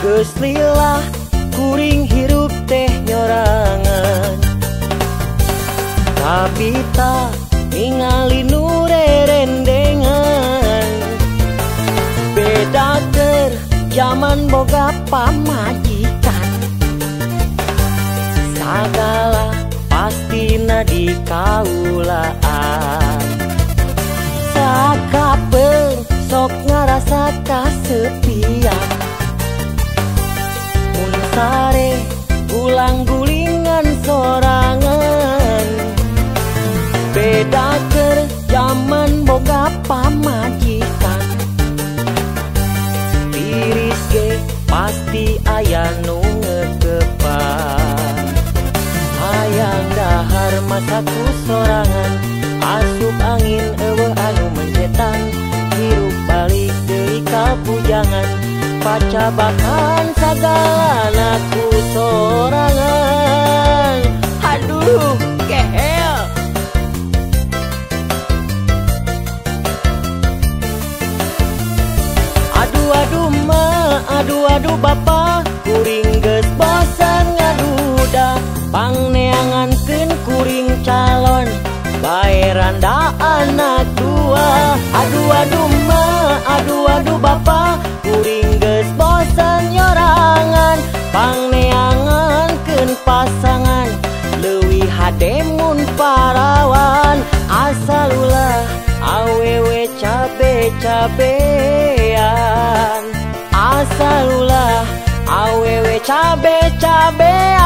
Geus lila kuring hirup teh nyorangan, tapi tak ningali nu rerendengan. Beda keur zaman boga pamajikan, sagala pastina di kaulaan. Sakapeung sok ngarasa kasepian, mun sare ulang gulingan sorangan. Beda keur zaman boga pamajikan, tiris ge pasti aya nu ngekepan. Hayang dahar masaku sorangan, asup angin eueuh anu mencetan. Hirup balik deui ka pujangan, pacabakan sagalana ku sorangan. Aduh kehel. Aduh ma, aduh bapa, kuring geus bosan ngaduda. Pangneangankeun kuring calon, bae randa anak dua. Aduh ma, aduh bapa, kuring geus bosan nyorangan. Pangneangankeun pasangan, leuwih hade mun parawan. Asal ulah awewe cabe-cabean, asal ulah awewe cabe-cabean.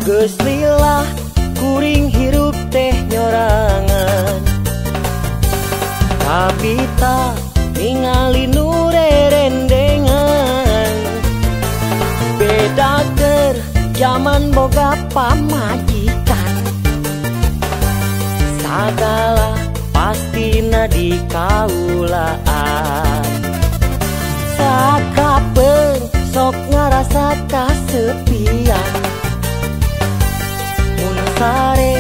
Geus lila kuring hirup teh nyorangan, tapi tak ningali nu rerendengan. Beda keur zaman boga pamajikan, sagala pastina di kaulaan. Sakapeung sok ngarasa kasepian, mun sare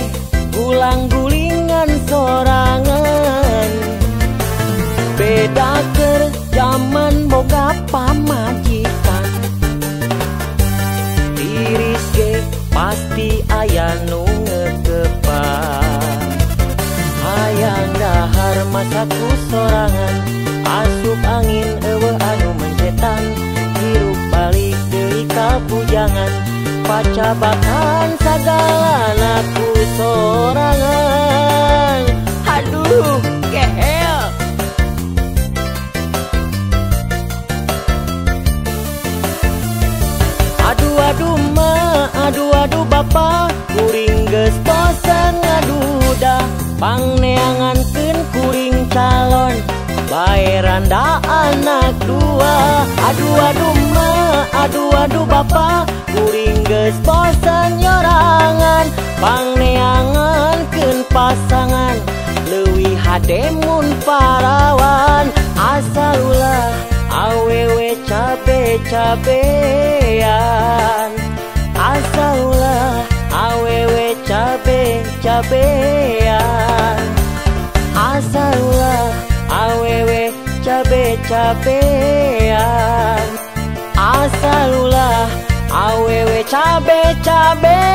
ulang gulingan sorangan. Beda keur zaman boga pamajikan, tiris ge pasti aya nu ngekepan. Hayang dahar masaku sorangan, asup angin eueuh anu mencetan. Hirup balik deui ka pujangan, pacabakan sagalana ku sorangan. Aduh kehel. Aduh ma, aduh bapa, kuring geus bosan ngaduda. Pangneangankeun kuring calon, bae randa anak dua. Aduh ma, aduh bapa, kuring geus bosan nyorangan. Pangneangankeun pasangan, leuwih hade mun parawan. Asal ulah awewe cabe-cabean, asal ulah awewe cabe-cabean, asal ulah awewe cabe-cabean, asal ulah awewe cabe-cabean.